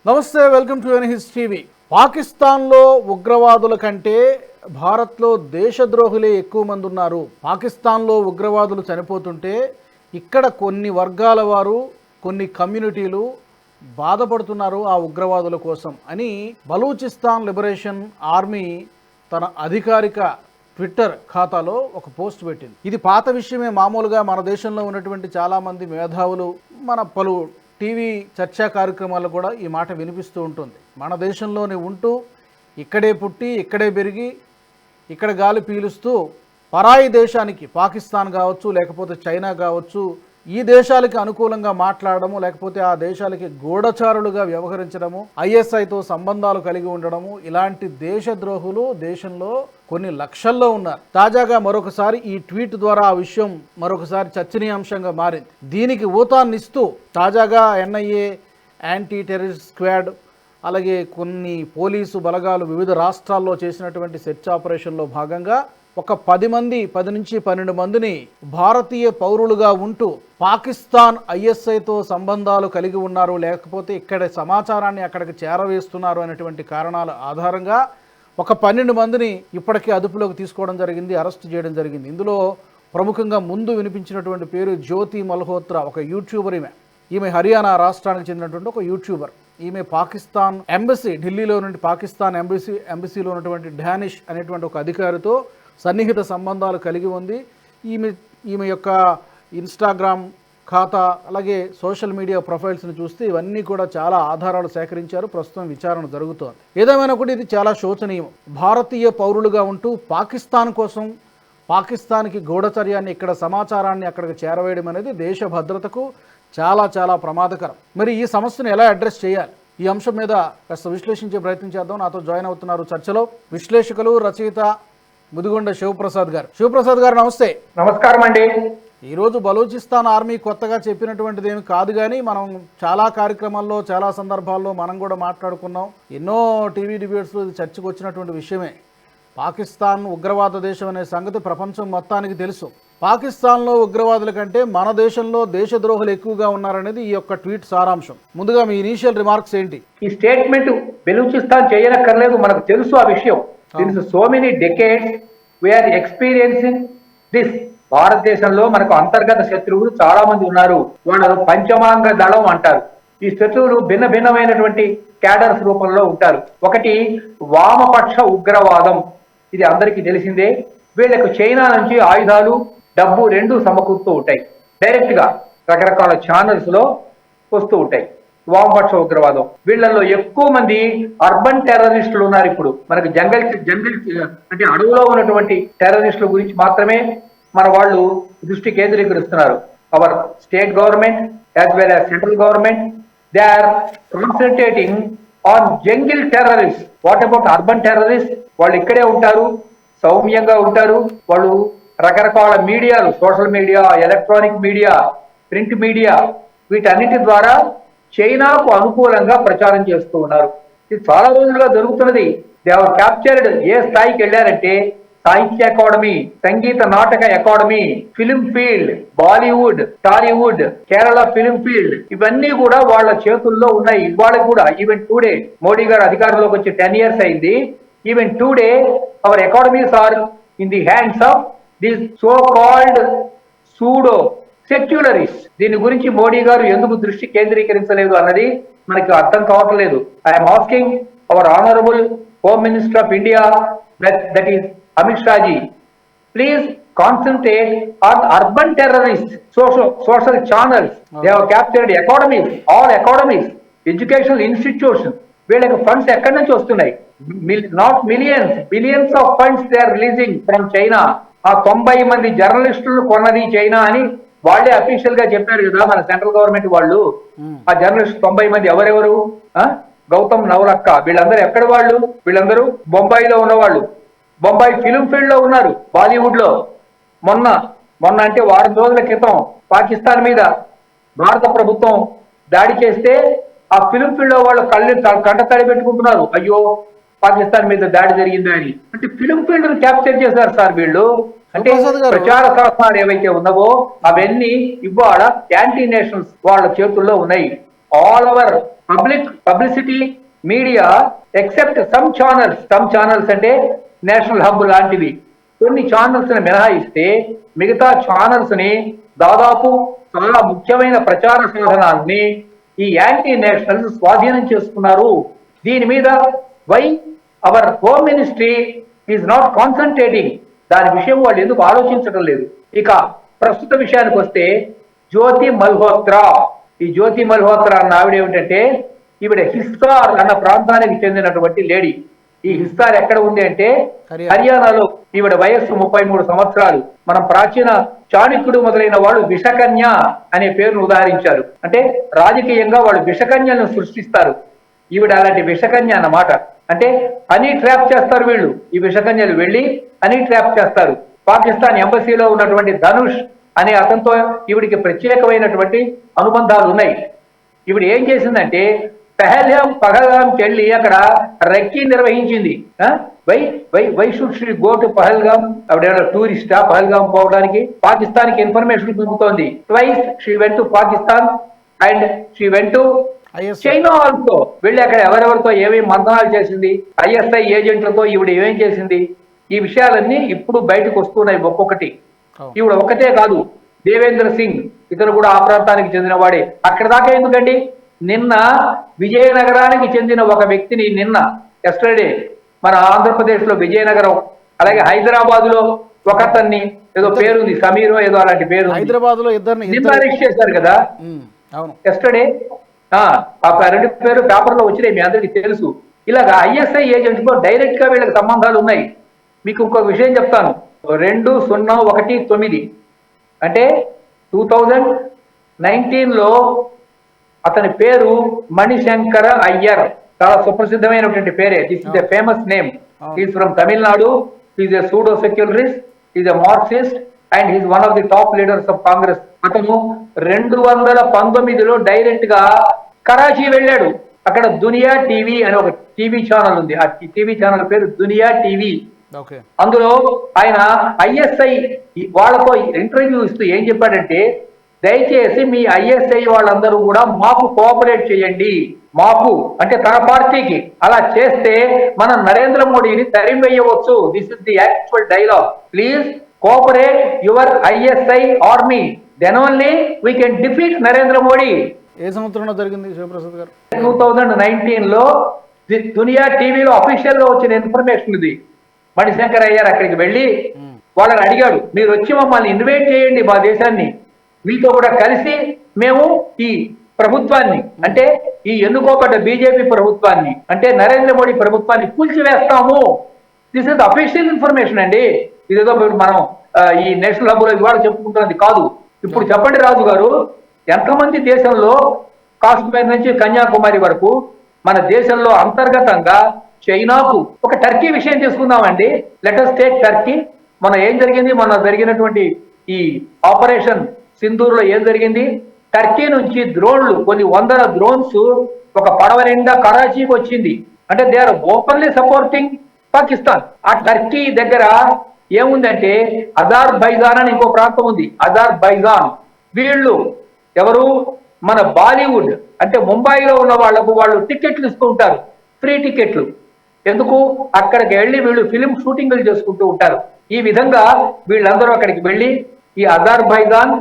నమస్తే, welcome to ఎన్హిస్ TV. పాకిస్తాన్లో ఉగ్రవాదుల కంటే భారత్లో దేశద్రోహులే ఎక్కువ మంది ఉన్నారు. పాకిస్తాన్లో ఉగ్రవాదులు చనిపోతుంటే ఇక్కడ కొన్ని వర్గాల వారు, కొన్ని కమ్యూనిటీలు బాధపడుతున్నారు ఆ ఉగ్రవాదుల కోసం అని బలూచిస్తాన్ లిబరేషన్ ఆర్మీ తన అధికారిక ట్విట్టర్ ఖాతాలో ఒక పోస్ట్ పెట్టింది. ఇది పాత విషయమే. మామూలుగా మన దేశంలో ఉన్నటువంటి చాలామంది మేధావులు, మన పలు టీవీ చర్చా కార్యక్రమాలు కూడా ఈ మాట వినిపిస్తూ ఉంటుంది. మన దేశంలోనే ఉంటూ ఇక్కడే పుట్టి ఇక్కడే పెరిగి ఇక్కడ గాలి పీలుస్తూ పరాయి దేశానికి, పాకిస్తాన్ కావచ్చు లేకపోతే చైనా కావచ్చు, ఈ దేశాలకి అనుకూలంగా మాట్లాడము, లేకపోతే ఆ దేశాలకి గూఢచారులుగా వ్యవహరించడము, ఐఎస్ఐతో సంబంధాలు కలిగి ఉండడము, ఇలాంటి దేశద్రోహులు దేశంలో కొన్ని లక్షల్లో ఉన్నారు. తాజాగా మరొకసారి ఈ ట్వీట్ ద్వారా ఆ విషయం మరొకసారి చర్చనీయాంశంగా మారింది. దీనికి ఊతాన్నిస్తూ తాజాగా ఎన్ఐఏ, యాంటీ టెర్రరిస్ట్ స్క్వాడ్, అలాగే కొన్ని పోలీసు బలగాలు వివిధ రాష్ట్రాల్లో చేసినటువంటి సెర్చ్ ఆపరేషన్లో భాగంగా ఒక 10 నుంచి 12 మందిని భారతీయ పౌరులుగా ఉంటూ పాకిస్తాన్ ఐఎస్ఐతో సంబంధాలు కలిగి ఉన్నారు, లేకపోతే ఇక్కడ సమాచారాన్ని అక్కడికి చేరవేస్తున్నారు అనేటువంటి కారణాల ఆధారంగా ఒక 12 మందిని ఇప్పటికే అదుపులోకి తీసుకోవడం జరిగింది, అరెస్ట్ చేయడం జరిగింది. ఇందులో ప్రముఖంగా ముందు వినిపించినటువంటి పేరు జ్యోతి మల్హోత్రా, ఒక యూట్యూబర్. ఈమె హర్యానా రాష్ట్రానికి చెందినటువంటి ఒక యూట్యూబర్. ఈమె పాకిస్తాన్ ఎంబసీ, ఢిల్లీలో నుండి పాకిస్తాన్ ఎంబసీలో ఉన్నటువంటి డానిష్ అనేటువంటి ఒక అధికారితో సన్నిహిత సంబంధాలు కలిగి ఉంది. ఈమె యొక్క ఇన్స్టాగ్రామ్ ఖాతా, అలాగే సోషల్ మీడియా ప్రొఫైల్స్ని చూస్తే ఇవన్నీ కూడా చాలా ఆధారాలు సేకరించారు. ప్రస్తుతం విచారణ జరుగుతోంది. ఏదేమైనా కూడా ఇది చాలా శోచనీయం. భారతీయ పౌరులుగా ఉంటూ పాకిస్తాన్ కోసం, పాకిస్తాన్కి గూఢచర్యాన్ని, ఇక్కడ సమాచారాన్ని అక్కడికి చేరవేయడం అనేది దేశ భద్రతకు చాలా చాలా ప్రమాదకరం. మరి ఈ సమస్యను ఎలా అడ్రస్ చేయాలి? ఈ అంశం మీద కాస్త విశ్లేషించే ప్రయత్నం చేద్దాం. నాతో జాయిన్ అవుతున్నారు చర్చలో విశ్లేషకులు, రచయిత ముదిగొండ శివప్రసాద్ గారు. శివప్రసాద్ గారు నమస్తే. నమస్కారం అండి. ఈరోజు బలూచిస్తాన్ ఆర్మీ కొత్తగా చెప్పినటువంటిది ఏమి కాదు, కానీ మనం చాలా కార్యక్రమాల్లో, చాలా సందర్భాల్లో మనం కూడా మాట్లాడుకున్నాం. ఎన్నో టీవీ డిబేట్స్లో ఇది చర్చకు వచ్చినటువంటి విషయమే. పాకిస్తాన్ ఉగ్రవాద దేశం అనే సంగతి ప్రపంచం మొత్తానికి తెలుసు. పాకిస్తాన్లో ఉగ్రవాదుల కంటే మన దేశంలో దేశద్రోహులు ఎక్కువగా ఉన్నారనేది ఈ యొక్క ట్వీట్ సారాంశం. ముందుగా మీ ఇనీషియల్ రిమార్క్స్ ఏంటి? ఈ స్టేట్మెంట్ బెలూచిస్తాన్ చేయనక్కర్లేదు, మనకు తెలుసు ఆ విషయం. So many decades we are experiencing this. భారతదేశంలో మనకు అంతర్గత శత్రువులు చాలా మంది ఉన్నారు. వాళ్ళు పంచమాంగ దళం అంటారు. ఈ శత్రువులు భిన్నమైనటువంటి క్యాడర్స్ రూపంలో ఉంటారు. ఒకటి వామపక్ష ఉగ్రవాదం, ఇది అందరికీ తెలిసిందే. వీళ్ళకు చైనా నుంచి ఆయుధాలు, డబ్బు రెండు సమకూరుతూ ఉంటాయి. డైరెక్ట్ గా రకరకాల ఛానల్స్ లో వస్తూ ఉంటాయి. వామపక్ష ఉగ్రవాదం, వీళ్ళల్లో ఎక్కువ మంది అర్బన్ టెర్రరిస్టులు ఉన్నారు. ఇప్పుడు మనకు జంగల్ అంటే అడవులో ఉన్నటువంటి టెర్రరిస్టుల గురించి మాత్రమే మన వాళ్ళు దృష్టి కేంద్రీకరిస్తున్నారు. Our state government as well as central government, they are concentrating on jungle terrorist. What about urban terrorist? వాళ్ళు ఇక్కడే ఉంటారు, సౌమ్యంగా ఉంటారు. వాళ్ళు రకరకాల మీడియాలు, social media, electronic media, print media, వీటన్నిటి ద్వారా చైనాకు అనుకూలంగా ప్రచారం చేస్తూ ఉన్నారు. ఇది చాలా రోజులుగా జరుగుతున్నది. They have captured. ఏ స్థాయికి వెళ్ళారంటే సాహిత్య academy, Sangeet Natak academy, film field, Bollywood, Tollywood, Kerala film field, ఇవన్నీ కూడా వాళ్ళ చేతుల్లో ఉన్నాయి. ఇవాళ కూడా ఈవెన్ టుడే, మోడీ గారు అధికారంలోకి వచ్చి 10 years అయింది. Even today our academies are in the hands of this so called pseudo secularist. దీని గురించి మోడీ గారు ఎందుకు దృష్టి కేంద్రీకరించలేదు అన్నది మనకి అర్థం కావట్లేదు. I'm asking our honourable home minister of India, that is Amit Shah ji, please concentrate on urban terrorists, social channels. They have captured academies, all academies, educational institutions. వీళ్ళకి ఫండ్స్ ఎక్కడి నుంచి వస్తున్నాయి? Not millions, billions of funds they are releasing from China. ఆ 90 మంది జర్నలిస్టులు కొన్నది China అని వాళ్ళే అఫీషియల్ గా చెప్పారు కదా మన సెంట్రల్ గవర్నమెంట్ వాళ్ళు. ఆ జర్నలిస్ట్ 90 మంది ఎవరెవరు? గౌతమ్ నవలక్క, వీళ్ళందరూ ఎక్కడ వాళ్ళు? వీళ్ళందరూ బొంబాయిలో ఉన్నవాళ్ళు. బొంబాయి ఫిలిం ఫీల్డ్ లో ఉన్నారు, బాలీవుడ్ లో. మొన్న అంటే వారం రోజుల క్రితం పాకిస్తాన్ మీద భారత ప్రభుత్వం దాడి చేస్తే ఆ ఫిలిం ఫీల్డ్ లో వాళ్ళు కంట తడి పెట్టుకుంటున్నారు, అయ్యో పాకిస్తాన్ మీద దాడి జరిగింది అని. అంటే ఫిలిం ఫీల్డ్ ను క్యాప్చర్ చేశారు సార్ వీళ్ళు. అంటే ప్రచార శాస్త్రాలు ఏవైతే ఉన్నావో అవన్నీ ఇవాళ యాంటీ నేషనల్స్ వాళ్ళ చేతుల్లో ఉన్నాయి. All over publicity media except some channels అంటే నేషనల్ హబ్ లాంటివి కొన్ని ఛానల్స్ ని మినహాయిస్తే మిగతా ఛానల్స్ ని దాదాపు చాలా ముఖ్యమైన ప్రచార సాధనాల్ని ఈ యాంటీ నేషనల్స్ స్వాధీనం చేసుకున్నారు. దీని మీద why our home ministry is not concentrating, దాని విషయం వాళ్ళు ఎందుకు ఆలోచించడం లేదు. ఇక ప్రస్తుత విషయానికి వస్తే జ్యోతి మల్హోత్రా, ఈ జ్యోతి మల్హోత్రా అన్న ఆవిడ ఏమిటంటే ఈవిడ హిస్సార్ అన్న ప్రాంతానికి చెందినటువంటి లేడీ. ఈ హిస్సార్ ఎక్కడ ఉంది అంటే హర్యానాలో. ఈవిడ వయస్సు 33 సంవత్సరాలు. మనం ప్రాచీన చాణక్యుడు మొదలైన వాళ్ళు విషకన్య అనే పేరును ఉదాహరించారు. అంటే రాజకీయంగా వాళ్ళు విషకన్యలను సృష్టిస్తారు. ఈవిడ అలాంటి విషకన్య అన్నమాట. అంటే హనీ ట్రాప్ చేస్తారు వీళ్ళు. ఈ విషకన్యలు వెళ్ళి హనీ ట్రాప్ చేస్తారు. పాకిస్తాన్ ఎంబసీలో ఉన్నటువంటి ధనుష్ అనే అతనితో ఈవిడికి ప్రత్యేకమైనటువంటి అనుబంధాలు ఉన్నాయి. ఈవిడ ఏం చేసిందంటే పహల్గామ్కి వెళ్ళి అక్కడ రెక్కీ నిర్వహించింది. Why should she go to Pahalgam? ఆవిడ టూరిస్టా పహల్గామ్ పోవడానికి? పాకిస్తాన్ కి ఇన్ఫర్మేషన్ పంపుతోంది. Twice she went to Pakistan and she went to China also. వెళ్ళి అక్కడ ఎవరెవరితో ఏమేమి మంతనాలు చేసింది, ఐఎస్ఐ ఏజెంట్లతో ఈవిడ ఏమేం చేసింది, ఈ విషయాలన్నీ ఇప్పుడు బయటకు వస్తున్నాయి ఒక్కొక్కటి. ఈవిడ ఒక్కటే కాదు, దేవేంద్ర సింగ్ ఇతను కూడా ఆ ప్రాంతానికి చెందిన వాడే. అక్కడ దాకా ఎందుకండి, నిన్న విజయనగరానికి చెందిన ఒక వ్యక్తిని ఎస్టర్డే మన ఆంధ్రప్రదేశ్ లో విజయనగరం, అలాగే హైదరాబాద్ లో ఒకతన్ని ఏదో పేరుంది సమీరో ఏదో అలాంటి పేరు, హైదరాబాద్ లో ఇద్దరు అరెస్ట్ చేశారు కదా ఎస్టర్డే. ఆ రెండు పేరు పేపర్ లో వచ్చినాయి, మీ అందరికి తెలుసు. ఇలాగా ఐఎస్ఐ ఏజెంట్ తో డైరెక్ట్ గా వీళ్ళకి సంబంధాలు ఉన్నాయి. మీకు ఇంకొక విషయం చెప్తాను. 2019 అంటే 2019లో అతని పేరు మణిశంకర అయ్యర్. చాలా సుప్రసిద్ధమైనటువంటి పేరే. This is a famous name. Is from Tamil Nadu. Is a pseudo secularist, is a Marxist and is one of the top leaders of Congress. అతను 2019లో డైరెక్ట్ గా కరాచీ వెళ్ళాడు. అక్కడ దునియా టీవీ అని ఒక టీవీ ఛానల్ ఉంది. ఆ టీవీ ఛానల్ పేరు దునియా టీవీ. అందులో ఆయన ఐఎస్ఐ వాళ్ళతో ఇంటర్వ్యూ ఇస్తూ ఏం చెప్పాడంటే, దయచేసి మీ ఐఎస్ఐ వాళ్ళందరూ కూడా మాకు కోఆపరేట్ చేయండి. మాకు అంటే తన పార్టీకి. అలా చేస్తే మనం నరేంద్ర మోడీని తరిమివేయవచ్చు. This is the actual dialogue. Please cooperate your ISI army, then only we can defeat Narendra Modi. ఏ సంవత్సరంలో జరిగింది శివప్రసాద్ గారు? 2019లో దునియా టీవీలో అఫీషియల్ గా వచ్చిన ఇన్ఫర్మేషన్ ఇది. మణిశంకర్ అయ్యారు అక్కడికి వెళ్ళి వాళ్ళని అడిగాడు, మీరు వచ్చి మమ్మల్ని ఇన్వైట్ చేయండి మా దేశాన్ని, మీతో కూడా కలిసి మేము ఈ ప్రభుత్వాన్ని అంటే ఈ ఎన్నుకోబడ్డ బీజేపీ ప్రభుత్వాన్ని అంటే నరేంద్ర మోడీ ప్రభుత్వాన్ని కూల్చివేస్తాము. దిస్ ఇస్ అఫీషియల్ ఇన్ఫర్మేషన్ అండి. ఇదేదో మనం ఈ నేషనల్ హబ్ లో ఇవాళ చెప్పుకుంటున్నది కాదు. ఇప్పుడు చెప్పండి రాజు గారు, ఎంతమంది దేశంలో కాశ్మీర్ నుంచి కన్యాకుమారి వరకు మన దేశంలో అంతర్గతంగా చైనాకు ఒక టర్కీ విషయం తీసుకుందామండి. Let us take Turkey. మన ఏం జరిగింది, మన జరిగినటువంటి ఈ ఆపరేషన్ సింధూర్ లో ఏం జరిగింది? టర్కీ నుంచి డ్రోన్లు, కొన్ని వందల డ్రోన్స్ ఒక పడవ నిండా కరాచీకి వచ్చింది. అంటే they are openly supporting Pakistan. ఆ టర్కీ దగ్గర ఏముందంటే అజర్బైజాన్ అని ఇంకో ప్రాంతం ఉంది. అజర్బైజాన్ వీళ్ళు ఎవరు, మన బాలీవుడ్ అంటే ముంబైలో ఉన్న వాళ్ళు టికెట్లు ఇస్తూ ఉంటారు, ఫ్రీ టికెట్లు. ఎందుకు? అక్కడికి వెళ్ళి వీళ్ళు ఫిలిం షూటింగ్లు చేసుకుంటూ ఉంటారు. ఈ విధంగా వీళ్ళందరూ అక్కడికి వెళ్ళి ఈ అజర్బైజాన్,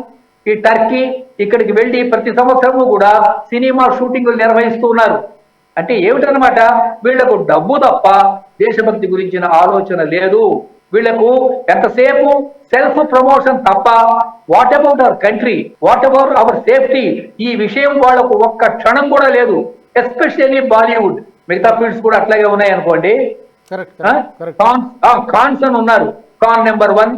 ఈ టర్కీ ఇక్కడికి వెళ్ళి ప్రతి సంవత్సరము కూడా సినిమా షూటింగ్లు నిర్వహిస్తూ ఉన్నారు. అంటే ఏమిటనమాట, వీళ్లకు డబ్బు తప్ప దేశభక్తి గురించిన ఆలోచన లేదు. వీళ్లకు ఎంతసేపు సెల్ఫ్ ప్రమోషన్ తప్ప what about our country, what about our safety, ఈ విషయం వాళ్లకు ఒక్క క్షణం కూడా లేదు. ఎస్పెషల్లీ బాలీవుడ్. మిగతా ఫీల్డ్స్ కూడా అట్లాగే ఉన్నాయి అనుకోండి. ఖాన్స్ అని ఉన్నారు. Khan number 1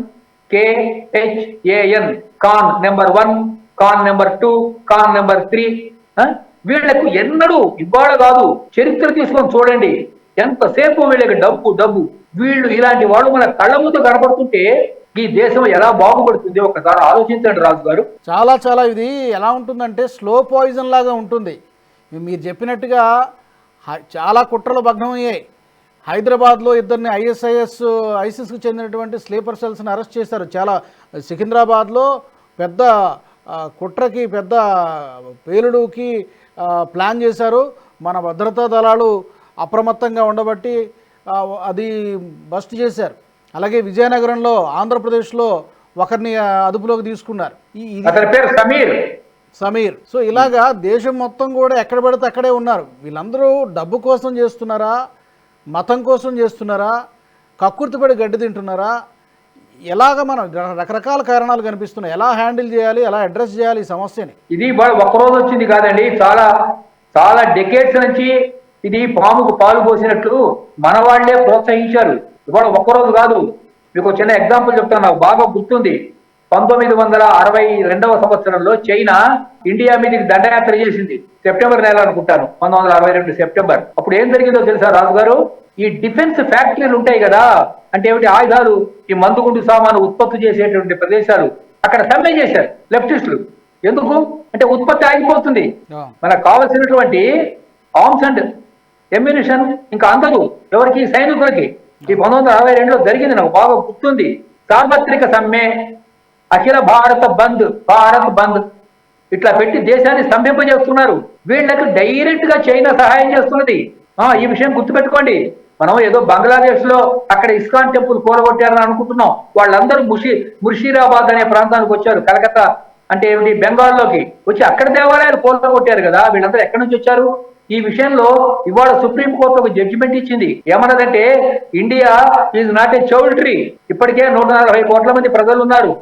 KHAN, Khan number 1, Khan number 2, Khan number 3. వీళ్లకు ఎన్నడూ ఇవాళ కాదు, చరిత్ర తీసుకొని చూడండి, ఎంతసేపు వీళ్ళకి డబ్బు. వీళ్ళు ఇలాంటి వాళ్ళు మన కళ్ళ ముందు కనపడుతుంటే ఈ దేశం ఎలా బాగుపడుతుంది ఒకసారి ఆలోచించండి రాజు గారు. చాలా ఇది ఎలా ఉంటుందంటే స్లో పాయిజన్ లాగా ఉంటుంది. మీరు చెప్పినట్టుగా చాలా కుట్రలు భగ్నమయ్యాయి. హైదరాబాద్లో ఇద్దరిని ఐసిస్కు చెందినటువంటి స్లీపర్ సెల్స్ని అరెస్ట్ చేశారు. చాలా సికింద్రాబాద్లో పెద్ద కుట్రకి పెద్ద పేలుడుకి ప్లాన్ చేశారు. మన భద్రతా దళాలు అప్రమత్తంగా ఉండబట్టి అది బస్ట్ చేశారు. అలాగే విజయనగరంలో ఆంధ్రప్రదేశ్లో ఒకరిని అదుపులోకి తీసుకున్నారు. అతని పేరు సమీర్. సో ఇలాగా దేశం మొత్తం కూడా ఎక్కడ పడితే అక్కడే ఉన్నారు. వీళ్ళందరూ డబ్బు కోసం చేస్తున్నారా, మతం కోసం చేస్తున్నారా, కక్కుర్తిపడి గడ్డి తింటున్నారా? ఎలాగ మనం రకరకాల కారణాలు కనిపిస్తున్నాయి. ఎలా హ్యాండిల్ చేయాలి, ఎలా అడ్రస్ చేయాలి ఈ సమస్యని? ఇది ఒక్కరోజు వచ్చింది కాదండి, చాలా చాలా డెకేడ్స్ నుంచి ఇది పాముకు పాలు పోసినట్లు మన వాళ్లే ప్రోత్సహించారు. ఇవాళ ఒక్కరోజు కాదు. మీకు చిన్న ఎగ్జాంపుల్ చెప్తాను, నాకు బాగా గుర్తుంది. 1962వ సంవత్సరంలో చైనా ఇండియా మీదకి దండయాత్ర చేసింది. సెప్టెంబర్ నెల అనుకుంటాను, 1962 సెప్టెంబర్. అప్పుడు ఏం జరిగిందో తెలుసా రాజు గారు? ఈ డిఫెన్స్ ఫ్యాక్టరీలు ఉంటాయి కదా, అంటే ఏమిటి, ఆయుధాలు, ఈ మందుగుండు సామాను ఉత్పత్తి చేసేటువంటి ప్రదేశాలు, అక్కడ సమ్మె చేశారు లెఫ్టిస్టులు. ఎందుకు అంటే ఉత్పత్తి ఆగిపోతుంది, మనకు కావలసినటువంటి ఆర్మ్స్ అండ్ ఎమ్యునిషన్ ఇంకా అందదు ఎవరికి, సైనికులకి. ఈ 1962లో జరిగింది, నాకు బాగా గుర్తుంది. సార్వత్రిక సమ్మె, అఖిల భారత్ బంద్ ఇట్లా పెట్టి దేశాన్ని స్తంభింపజేస్తున్నారు. వీళ్ళకి డైరెక్ట్ గా చైనా సహాయం చేస్తున్నది. ఈ విషయం గుర్తుపెట్టుకోండి. మనం ఏదో బంగ్లాదేశ్ లో అక్కడ ఇస్కాన్ టెంపుల్ కూలగొట్టారని అనుకుంటున్నాం. వాళ్ళందరూ ముర్షీరాబాద్ అనే ప్రాంతానికి వచ్చారు, కలకత్తా అంటే ఏమిటి, బెంగాల్లోకి వచ్చి అక్కడ దేవాలయాలు కూలగొట్టారు కదా. వీళ్ళందరూ ఎక్కడి నుంచి వచ్చారు? ఈ విషయంలో ఇవాళ సుప్రీంకోర్టు ఒక జడ్జిమెంట్ ఇచ్చింది. ఏమన్నదంటే, India is not a choultry. ఇప్పటికే 140 కోట్ల మంది ప్రజలు ఉన్నారు.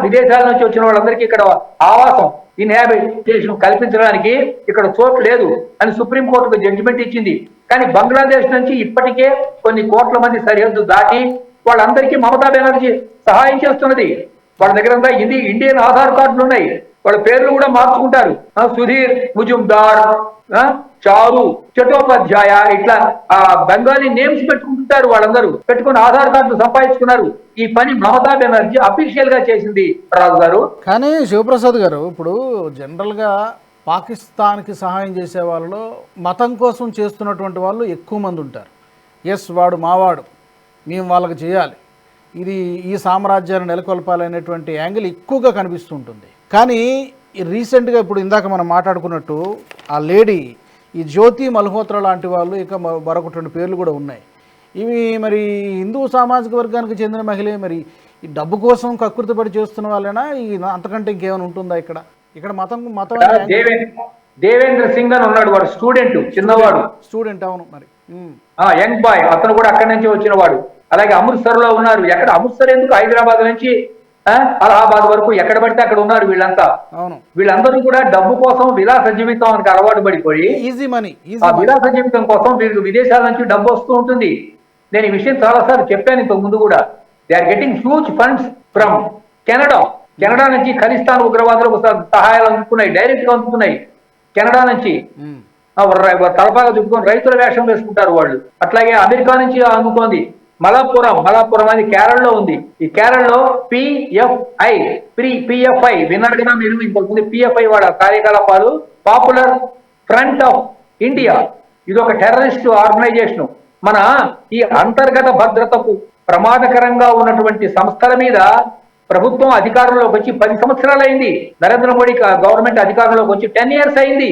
విదేశాల నుంచి వచ్చిన వాళ్ళందరికీ ఇక్కడ ఆవాసం, ఇన్హాబిటేషన్ కల్పించడానికి ఇక్కడ చోటు లేదు అని సుప్రీంకోర్టు ఒక జడ్జిమెంట్ ఇచ్చింది. కానీ బంగ్లాదేశ్ నుంచి ఇప్పటికే కొన్ని కోట్ల మంది సరిహద్దు దాటి వాళ్ళందరికీ మమతా బెనర్జీ సహాయం చేస్తున్నది. వాళ్ళ దగ్గర ఇండియన్ ఆధార్ కార్డులు ఉన్నాయి, వాళ్ళ పేర్లు కూడా మార్చుకుంటారు. సుధీర్ ముజుందార్, చారు చటోపాధ్యాయ, ఇట్లా బెంగాలీ నేమ్స్ పెట్టుకుంటారు. వాళ్ళందరూ పెట్టుకుని ఆధార్ కార్డులు సంపాదించుకున్నారు. ఈ పని మమతా బెనర్జీ అఫీషియల్ గా చేసింది రాజు గారు. కానీ శివప్రసాద్ గారు, ఇప్పుడు జనరల్ గా పాకిస్తాన్కి సహాయం చేసే వాళ్ళలో మతం కోసం చేస్తున్నటువంటి వాళ్ళు ఎక్కువ మంది ఉంటారు. ఎస్, వాడు మావాడు, మేము వాళ్ళకి చేయాలి, ఇది ఈ సామ్రాజ్యాన్ని నెలకొల్పాలనేటువంటి యాంగిల్ ఎక్కువగా కనిపిస్తుంటుంది. కానీ రీసెంట్గా ఇప్పుడు ఇందాక మనం మాట్లాడుకున్నట్టు ఆ లేడీ, ఈ జ్యోతి మల్హోత్రా లాంటి వాళ్ళు, ఇక మరొకటి 2 పేర్లు కూడా ఉన్నాయి. ఇవి మరి హిందూ సామాజిక వర్గానికి చెందిన మహిళే. మరి ఈ డబ్బు కోసం కక్కుర్తిపడి చేస్తున్న వాళ్ళైనా, ఈ అంతకంటే ఇంకేమైనా ఉంటుందా? ఇక్కడ మతం దేవేంద్ర సింగ్ అని ఉన్నాడు, వాడు స్టూడెంట్, చిన్నవాడు స్టూడెంట్. అవును, మరి యంగ్ బాయ్, అతను కూడా అక్కడి నుంచి వచ్చిన వాడు. అలాగే అమృత్సర్ లో ఉన్నారు. ఎక్కడ అమృత్సర్ ఎందుకు, హైదరాబాద్ నుంచి అలహాబాద్ వరకు ఎక్కడ పడితే అక్కడ ఉన్నారు వీళ్ళంతా. వీళ్ళందరూ కూడా డబ్బు కోసం విలాస జీవితానికి అలవాటు పడిపోయి, ఈజీ మనీ, ఆ విలాస జీవితం కోసం వీళ్ళకి విదేశాల నుంచి డబ్బు వస్తూ ఉంటుంది. నేను ఈ విషయం చాలాసార్లు చెప్పాను ఇంతకు ముందు కూడా. They are getting huge funds from Canada నుంచి ఖలిస్తాన్ ఉగ్రవాదులకు సహాయాలు అందుతున్నాయి, డైరెక్ట్ గా అందుతున్నాయి కెనడా నుంచి. తలపాగా చుట్టుకొని రైతుల వేషం వేసుకుంటారు వాళ్ళు. అట్లాగే అమెరికా నుంచి అందుతోంది. మలాపురం అని కేరళలో ఉంది. ఈ కేరళలో పిఎఫ్ఐ విన్నారు కదా మీరు ఇంతకుముందు. పిఎఫ్ఐ వాళ్ళ కార్యకలాపాలు, పాపులర్ ఫ్రంట్ ఆఫ్ ఇండియా, ఇది ఒక టెర్రరిస్ట్ ఆర్గనైజేషన్. మన ఈ అంతర్గత భద్రతకు ప్రమాదకరంగా ఉన్నటువంటి సంస్థల మీద ప్రభుత్వం అధికారంలోకి వచ్చి 10 సంవత్సరాలు అయింది. నరేంద్ర మోడీ గవర్నమెంట్ అధికారంలోకి వచ్చి 10 years అయింది.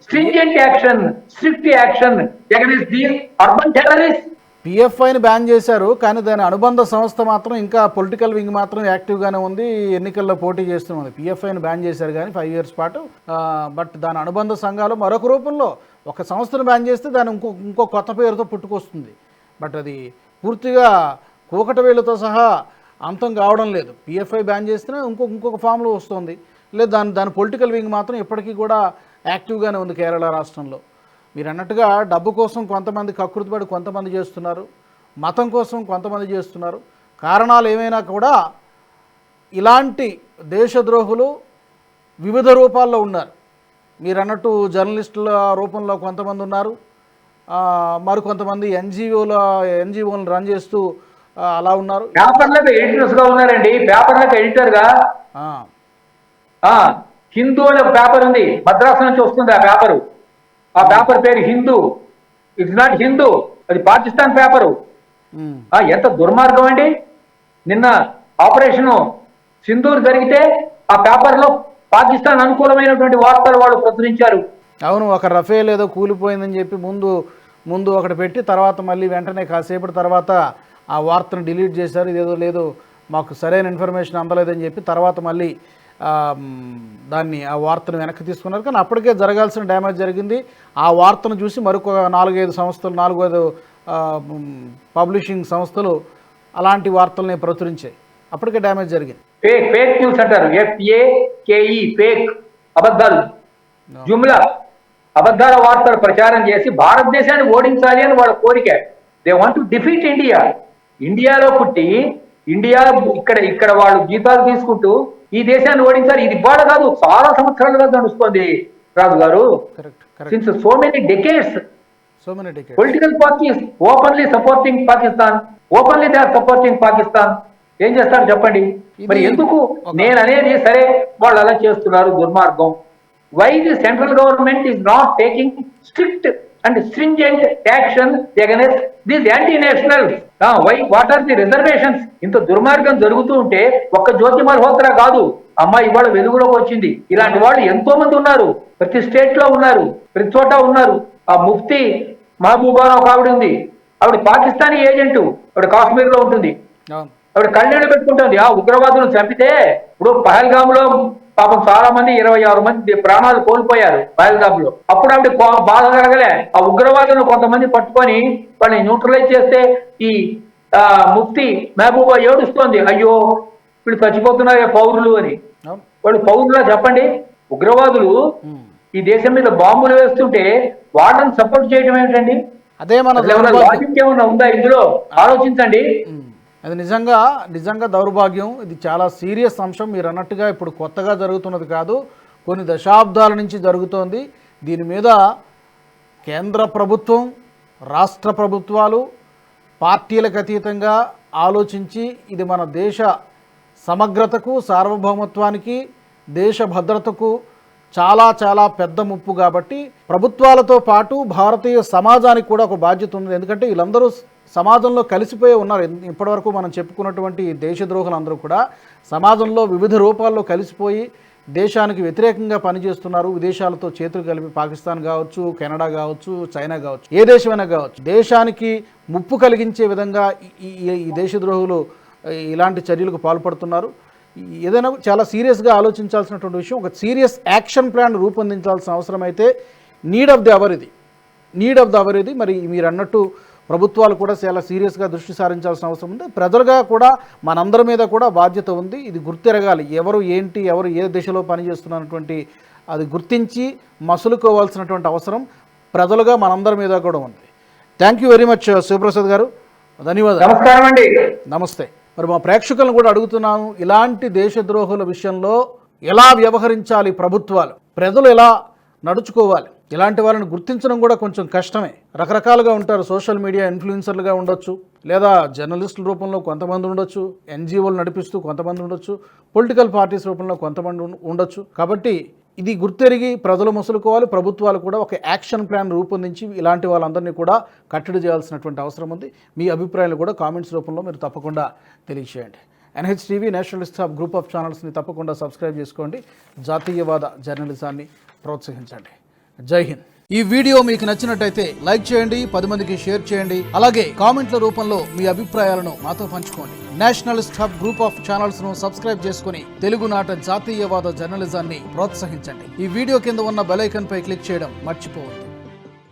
Strict action against these urban terrorist. పిఎఫ్ఐని బ్యాన్ చేశారు, కానీ దాని అనుబంధ సంస్థ మాత్రం ఇంకా పొలిటికల్ వింగ్ మాత్రం యాక్టివ్గానే ఉంది, ఎన్నికల్లో పోటీ చేస్తుంది. పిఎఫ్ఐని బ్యాన్ చేశారు కానీ 5 years పాటు. బట్ దాని అనుబంధ సంఘాలు మరొక రూపంలో, ఒక సంస్థను బ్యాన్ చేస్తే దాని ఇంకో కొత్త పేరుతో పుట్టుకొస్తుంది. బట్ అది పూర్తిగా కూకట వేలుతో సహా అంతం కావడం లేదు. పిఎఫ్ఐ బ్యాన్ చేస్తేనే ఇంకొక ఫామ్లో వస్తుంది. లేదు, దాని పొలిటికల్ వింగ్ మాత్రం ఇప్పటికీ కూడా యాక్టివ్గానే ఉంది కేరళ రాష్ట్రంలో. మీరు అన్నట్టుగా డబ్బు కోసం కొంతమంది కకృతిపడి కొంతమంది చేస్తున్నారు, మతం కోసం కొంతమంది చేస్తున్నారు. కారణాలు ఏమైనా కూడా ఇలాంటి దేశద్రోహులు వివిధ రూపాల్లో ఉన్నారు. మీరు అన్నట్టు జర్నలిస్టుల రూపంలో కొంతమంది ఉన్నారు, మరికొంతమంది ఎన్జిఓలను రన్ చేస్తూ అలా ఉన్నారు. పేపర్లకు ఎడిటర్స్ గా ఉన్నారండి. పేపర్లకు ఎడిటర్ గా హిందూ అనే ఒక పేపర్ ఉంది, మద్రాసు నుంచి వస్తుంది ఆ పేపరు. ఆ పేపర్ పేరు హిందూ. ఇట్స్ నాట్ హిందూ, అది పాకిస్తాన్ పేపరు. ఎంత దుర్మార్గం అండి. నిన్న ఆపరేషన్ సింధూర్ జరిగితే ఆ పేపర్లో పాకిస్తాన్ అనుకూలమైనటువంటి వార్తలు వాళ్ళు ప్రచురించారు. అవును, ఒక రఫేల్ ఏదో కూలిపోయిందని చెప్పి ముందు ఒకటి పెట్టి తర్వాత మళ్ళీ వెంటనే కాసేపటి తర్వాత ఆ వార్తను డిలీట్ చేశారు. ఇదేదో లేదు, మాకు సరైన ఇన్ఫర్మేషన్ అందలేదని చెప్పి తర్వాత మళ్ళీ ఆ వార్తను వెనక్కి తీసుకున్నారు. కానీ అప్పటికే జరగాల్సిన డ్యామేజ్ జరిగింది. ఆ వార్తను చూసి మరొక 4-5 సంస్థలు 4-5 పబ్లిషింగ్ సంస్థలు అలాంటి వార్తల్ని ప్రచురించాయి. అప్పటికే డ్యామేజ్ జరిగింది. ఫేక్ న్యూస్ అంటారు, FAKE, ఫేక్, అబద్ధాలు, జుమ్లా, అబద్ధాల వార్తలు ప్రచారం చేసి భారతదేశాన్ని ఓడించాలి అని వాళ్ళ కోరిక. They want to defeat India. ఇండియాలో పుట్టి ఇండియా ఇక్కడ వాళ్ళు జీతాలు తీసుకుంటూ ఈ దేశాన్ని ఓడించాలి. ఇది ఇవాళ కాదు, చాలా సంవత్సరాలుగా నడుస్తుంది రాజు గారు. Since so many decades political parties openly supporting Pakistan, openly they are supporting Pakistan. ఏం చేస్తారు చెప్పండి? మరి ఎందుకు నేను అనేది, సరే వాళ్ళు అలా చేస్తున్నారు, దుర్మార్గం. Why the central government is not taking strict and stringent action against these anti-nationals? Why? What are the reservations? ఇంత దుర్మార్గం జరుగుతూ ఉంటే ఒక్క జ్యోతి మల్హోత్రా కాదు, అమ్మాయి ఇవాళ వెలుగులోకి వచ్చింది. ఇలాంటి వాళ్ళు ఎంతో మంది ఉన్నారు, ప్రతి స్టేట్ లో ఉన్నారు, ప్రతి చోట ఉన్నారు. ఆ ముఫ్తీ మహబూబా ఒక ఆవిడ ఉంది, ఆవిడ పాకిస్తానీ ఏజెంట్, ఆవిడ కాశ్మీర్ లో ఉంటుంది. ఆవిడ కళ్ళేళ్ళు పెట్టుకుంటుంది. ఆ ఉగ్రవాదులను చంపితే ఇప్పుడు పహల్గామ్ లో పాపం చాలా మంది 26 మంది ప్రాణాలు కోల్పోయారు పహల్గామ్ లో. అప్పుడు ఆవిడ బాధ కలగలే. ఆ ఉగ్రవాదులను కొంతమంది పట్టుకొని వాళ్ళని న్యూట్రలైజ్ చేస్తే ఈ ముఫ్తీ మహబూబా ఏడుస్తోంది, అయ్యో వీళ్ళు చచ్చిపోతున్నారు పౌరులు అని. వాళ్ళు పౌరులా చెప్పండి? ఉగ్రవాదులు ఈ దేశం మీద బాంబులు వేస్తుంటే వాళ్ళని సపోర్ట్ చేయడం ఏమిటండి? అదే మన లాజిక్ ఏమన్నా ఉందా ఇందులో? ఆలోచించండి. అది నిజంగా దౌర్భాగ్యం. ఇది చాలా సీరియస్ అంశం. మీరు అన్నట్టుగా ఇప్పుడు కొత్తగా జరుగుతున్నది కాదు, కొన్ని దశాబ్దాల నుంచి జరుగుతోంది. దీని మీద కేంద్ర ప్రభుత్వం, రాష్ట్ర ప్రభుత్వాలు పార్టీలకు అతీతంగా ఆలోచించి ఇది మన దేశ సమగ్రతకు, సార్వభౌమత్వానికి, దేశ భద్రతకు చాలా పెద్ద ముప్పు. కాబట్టి ప్రభుత్వాలతో పాటు భారతీయ సమాజానికి కూడా ఒక బాధ్యత ఉంది. ఎందుకంటే వీళ్ళందరూ సమాజంలో కలిసిపోయి ఉన్నారు. ఇప్పటివరకు మనం చెప్పుకున్నటువంటి దేశద్రోహులందరూ కూడా సమాజంలో వివిధ రూపాల్లో కలిసిపోయి దేశానికి వ్యతిరేకంగా పనిచేస్తున్నారు. విదేశాలతో చేతులు కలిపి పాకిస్తాన్ కావచ్చు, కెనడా కావచ్చు, చైనా కావచ్చు, ఏ దేశమైనా కావచ్చు, దేశానికి ముప్పు కలిగించే విధంగా ఈ దేశద్రోహులు ఇలాంటి చర్యలకు పాల్పడుతున్నారు. ఏదైనా చాలా సీరియస్గా ఆలోచించాల్సినటువంటి విషయం. ఒక సీరియస్ యాక్షన్ ప్లాన్ రూపొందించాల్సిన అవసరం అయితే నీడ్ ఆఫ్ ది అవర్ ఇది. మరి మీరు అన్నట్టు ప్రభుత్వాలు కూడా చాలా సీరియస్గా దృష్టి సారించాల్సిన అవసరం ఉంది. ప్రజలుగా కూడా మనందరి మీద కూడా బాధ్యత ఉంది. ఇది గుర్తెరగాలి. ఎవరు ఏంటి, ఎవరు ఏ దిశలో పనిచేస్తున్నటువంటి అది గుర్తించి మసులుకోవాల్సినటువంటి అవసరం ప్రజలుగా మనందరి మీద కూడా ఉంది. Thank you very much Shivaprasad గారు, ధన్యవాదాలు. నమస్కారం అండి. నమస్తే. మరి మా ప్రేక్షకులను కూడా అడుగుతున్నాను, ఇలాంటి దేశద్రోహుల విషయంలో ఎలా వ్యవహరించాలి ప్రభుత్వాలు, ప్రజలు ఎలా నడుచుకోవాలి? ఇలాంటి వాళ్ళని గుర్తించడం కూడా కొంచెం కష్టమే. రకరకాలుగా ఉంటారు. సోషల్ మీడియా ఇన్ఫ్లుయెన్సర్లుగా ఉండొచ్చు, లేదా జర్నలిస్టుల రూపంలో కొంతమంది ఉండొచ్చు, NGOలు నడిపిస్తూ కొంతమంది ఉండొచ్చు, పొలిటికల్ పార్టీస్ రూపంలో కొంతమంది ఉండొచ్చు. కాబట్టి ఇది గుర్తెరిగి ప్రజలు మసులుకోవాలి. ప్రభుత్వాలు కూడా ఒక యాక్షన్ ప్లాన్ రూపొందించి ఇలాంటి వాళ్ళందరినీ కూడా కట్టడి చేయాల్సినటువంటి అవసరం ఉంది. మీ అభిప్రాయాలు కూడా కామెంట్స్ రూపంలో మీరు తప్పకుండా తెలియజేయండి. NHTV nationalist hub group of ఛానల్స్ని తప్పకుండా సబ్స్క్రైబ్ చేసుకోండి. జాతీయవాద జర్నలిజాన్ని ప్రోత్సహించండి. జై హింద్. ఈ వీడియో మీకు నచ్చినట్టయితే లైక్ చేయండి, 10 మందికి షేర్ చేయండి. అలాగే కామెంట్ల రూపంలో మీ అభిప్రాయాలను మాతో పంచుకోండి. Nationalist hub group of channels ను సబ్స్క్రైబ్ చేసుకుని తెలుగునాట జాతీయవాద జర్నలిజాన్ని ప్రోత్సహించండి. ఈ వీడియో కింద ఉన్న బెల్ ఐకాన్ పై క్లిక్ చేయడం మర్చిపోవద్దు.